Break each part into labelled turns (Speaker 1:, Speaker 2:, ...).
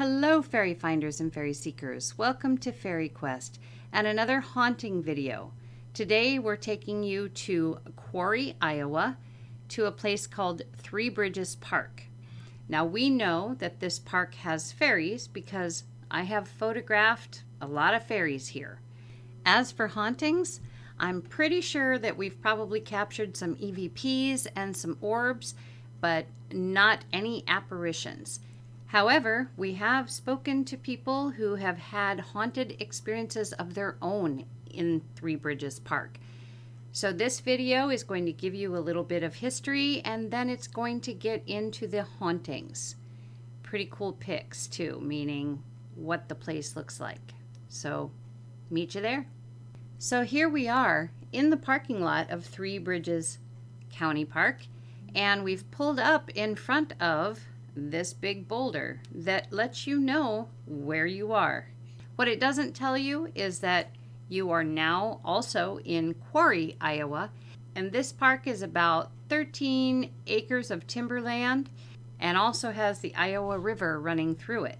Speaker 1: Hello fairy finders and fairy seekers. Welcome to FaerieQuest and another haunting video. Today we're taking you to Quarry, Iowa, to a place called Three Bridges Park. Now we know that this park has fairies because I have photographed a lot of fairies here. As for hauntings, I'm pretty sure that we've probably captured some EVPs and some orbs, but not any apparitions. However, we have spoken to people who have had haunted experiences of their own in Three Bridges Park. So this video is going to give you a little bit of history, and then it's going to get into the hauntings. Pretty cool pics too, meaning what the place looks like. So meet you there. So here we are in the parking lot of Three Bridges County Park, and we've pulled up in front of this big boulder that lets you know where you are. What it doesn't tell you is that you are now also in Quarry, Iowa, and this park is about 13 acres of timberland and also has the Iowa River running through it.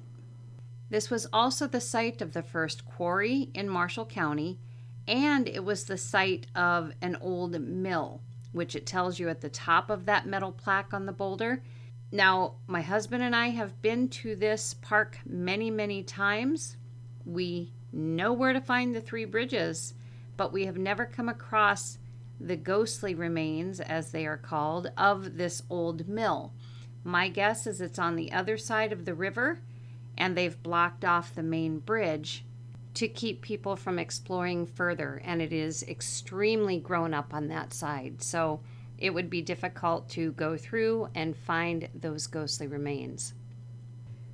Speaker 1: This was also the site of the first quarry in Marshall County, and it was the site of an old mill, which it tells you at the top of that metal plaque on the boulder. Now, my husband and I have been to this park many, many times. We know where to find the Three Bridges, but we have never come across the ghostly remains, as they are called, of this old mill. My guess is it's on the other side of the river, and they've blocked off the main bridge to keep people from exploring further, and it is extremely grown up on that side. So it would be difficult to go through and find those ghostly remains.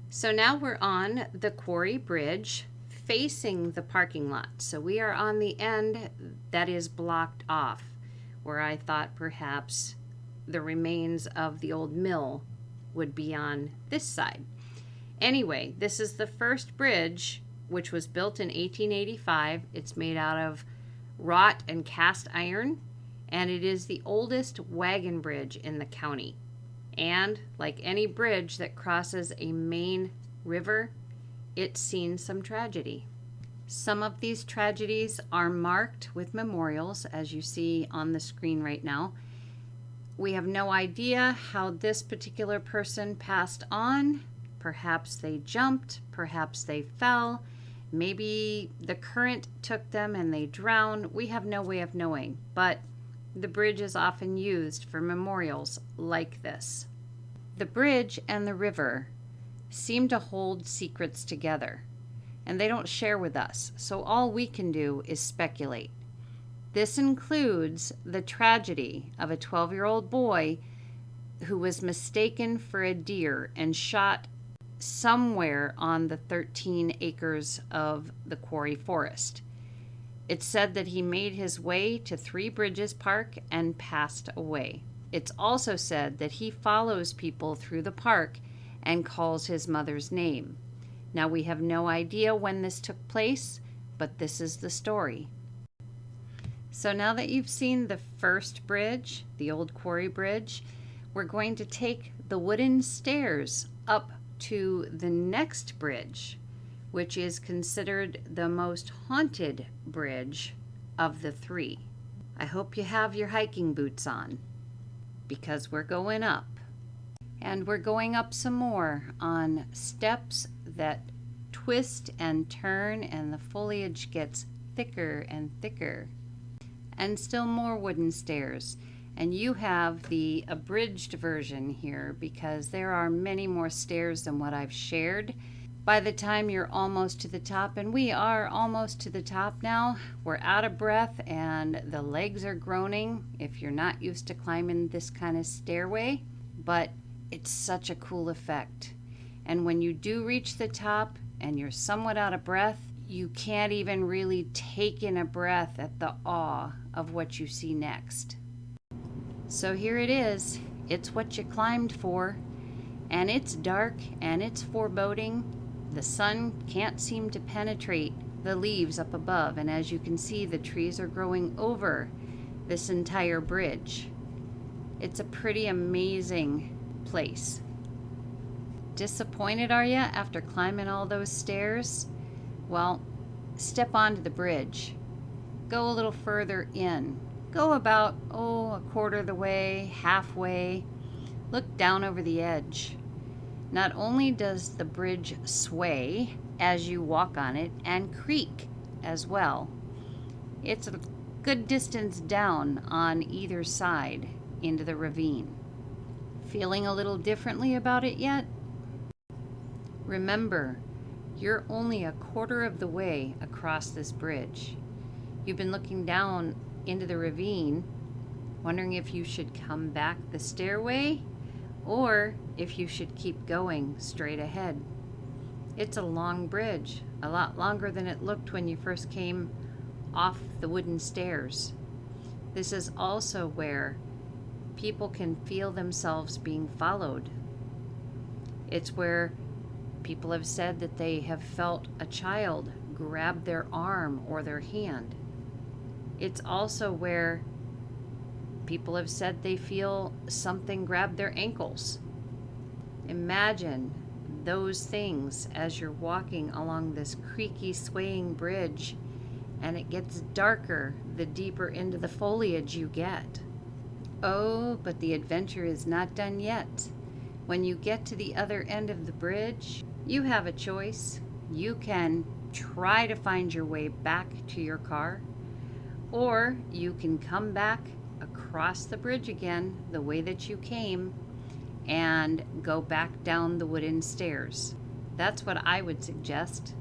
Speaker 1: So now we're on the Quarry Bridge facing the parking lot. So we are on the end that is blocked off, where I thought perhaps the remains of the old mill would be on this side. Anyway, this is the first bridge, which was built in 1885. It's made out of wrought and cast iron, and it is the oldest wagon bridge in the county. And like any bridge that crosses a main river, it's seen some tragedy. Some of these tragedies are marked with memorials, as you see on the screen right now. We have no idea how this particular person passed on. Perhaps they jumped, perhaps they fell, maybe the current took them and they drowned. We have no way of knowing, but the bridge is often used for memorials like this. The bridge and the river seem to hold secrets together, and they don't share with us, so all we can do is speculate. This includes the tragedy of a 12-year-old boy who was mistaken for a deer and shot somewhere on the 13 acres of the quarry forest. It's said that he made his way to Three Bridges Park and passed away. It's also said that he follows people through the park and calls his mother's name. Now, we have no idea when this took place, but this is the story. So now that you've seen the first bridge, the old quarry bridge, we're going to take the wooden stairs up to the next bridge, which is considered the most haunted bridge of the three. I hope you have your hiking boots on, because we're going up. And we're going up some more on steps that twist and turn, and the foliage gets thicker and thicker. And still more wooden stairs. And you have the abridged version here, because there are many more stairs than what I've shared. By the time you're almost to the top, and we are almost to the top now, we're out of breath and the legs are groaning if you're not used to climbing this kind of stairway, but it's such a cool effect. And when you do reach the top and you're somewhat out of breath, you can't even really take in a breath at the awe of what you see next. So here it is. It's what you climbed for, and it's dark and it's foreboding. The sun can't seem to penetrate the leaves up above, and as you can see, the trees are growing over this entire bridge. It's a pretty amazing place. Disappointed, are you, after climbing all those stairs? Well, step onto the bridge. Go a little further in. Go about, a quarter of the way, halfway. Look down over the edge. Not only does the bridge sway as you walk on it and creak as well, it's a good distance down on either side into the ravine. Feeling a little differently about it yet? Remember, you're only a quarter of the way across this bridge. You've been looking down into the ravine, wondering if you should come back the stairway or if you should keep going straight ahead. It's a long bridge, a lot longer than it looked when you first came off the wooden stairs. This is also where people can feel themselves being followed. It's where people have said that they have felt a child grab their arm or their hand. It's also where people have said they feel something grab their ankles. Imagine those things as you're walking along this creaky, swaying bridge, and it gets darker the deeper into the foliage you get. Oh, but the adventure is not done yet. When you get to the other end of the bridge, you have a choice. You can try to find your way back to your car, or you can come back across the bridge again the way that you came and go back down the wooden stairs. That's what I would suggest.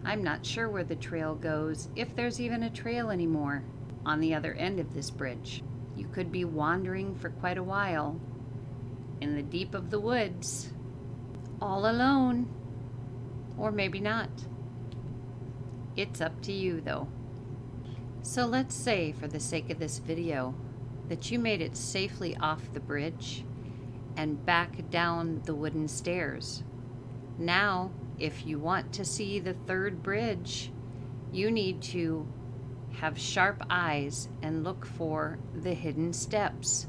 Speaker 1: I'm not sure where the trail goes, if there's even a trail anymore on the other end of this bridge. You could be wandering for quite a while in the deep of the woods, all alone, or maybe not. It's up to you though. So let's say, for the sake of this video, that you made it safely off the bridge and back down the wooden stairs. Now, if you want to see the third bridge, you need to have sharp eyes and look for the hidden steps.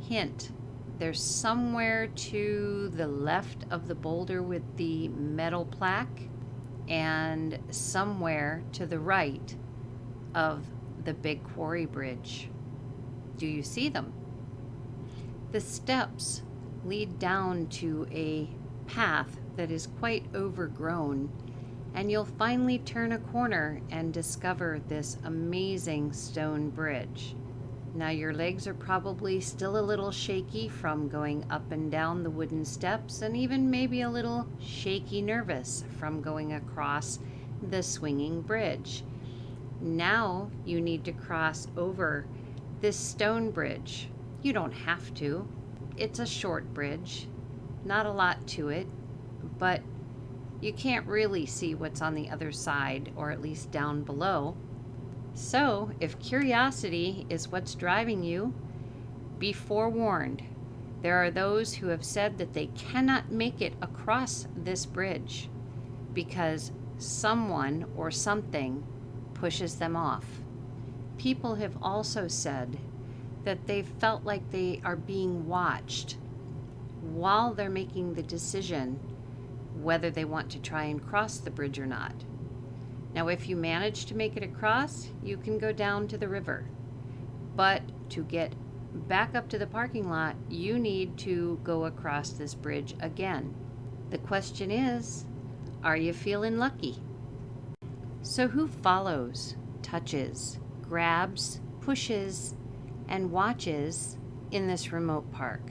Speaker 1: Hint, they're somewhere to the left of the boulder with the metal plaque and somewhere to the right of the big quarry bridge. Do you see them? The steps lead down to a path that is quite overgrown, and you'll finally turn a corner and discover this amazing stone bridge. Now your legs are probably still a little shaky from going up and down the wooden steps, and even maybe a little shaky nervous from going across the swinging bridge. Now you need to cross over this stone bridge. You don't have to. It's a short bridge, not a lot to it, but you can't really see what's on the other side, or at least down below. So if curiosity is what's driving you, be forewarned. There are those who have said that they cannot make it across this bridge because someone or something pushes them off. People have also said that they felt like they are being watched while they're making the decision whether they want to try and cross the bridge or not. Now, if you manage to make it across, you can go down to the river. But to get back up to the parking lot, you need to go across this bridge again. The question is, are you feeling lucky? So who follows, touches, grabs, pushes, and watches in this remote park?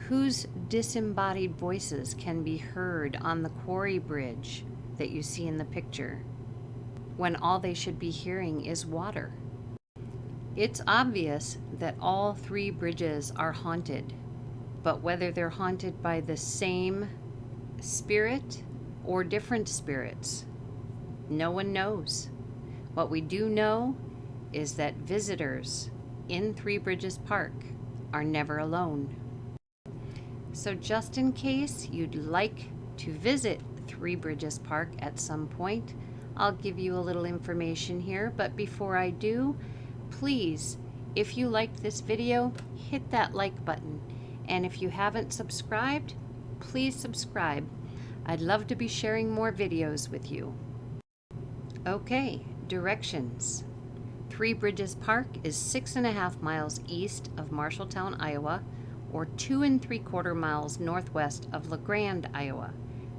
Speaker 1: Whose disembodied voices can be heard on the quarry bridge that you see in the picture, when all they should be hearing is water? It's obvious that all three bridges are haunted, but whether they're haunted by the same spirit or different spirits, no one knows. What we do know is that visitors in Three Bridges Park are never alone. So just in case you'd like to visit Three Bridges Park at some point, I'll give you a little information here. But before I do, please, if you liked this video, hit that like button. And if you haven't subscribed, please subscribe. I'd love to be sharing more videos with you. Okay, directions. Three Bridges Park is 6.5 miles east of Marshalltown, Iowa, or 2 3/4 miles northwest of LaGrande, Iowa.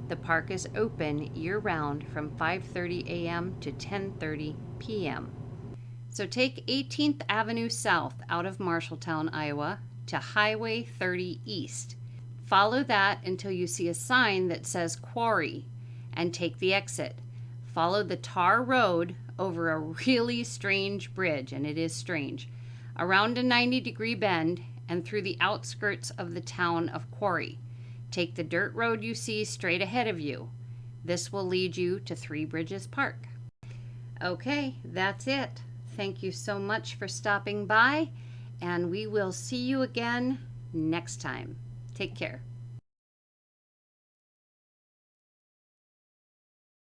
Speaker 1: The park is open year-round from 5:30 a.m. to 10:30 p.m. So take 18th Avenue South out of Marshalltown, Iowa to Highway 30 East. Follow that until you see a sign that says Quarry and take the exit. Follow the tar road over a really strange bridge, and it is strange, around a 90-degree bend and through the outskirts of the town of Quarry. Take the dirt road you see straight ahead of you. This will lead you to Three Bridges Park. Okay, that's it. Thank you so much for stopping by, and we will see you again next time. Take care.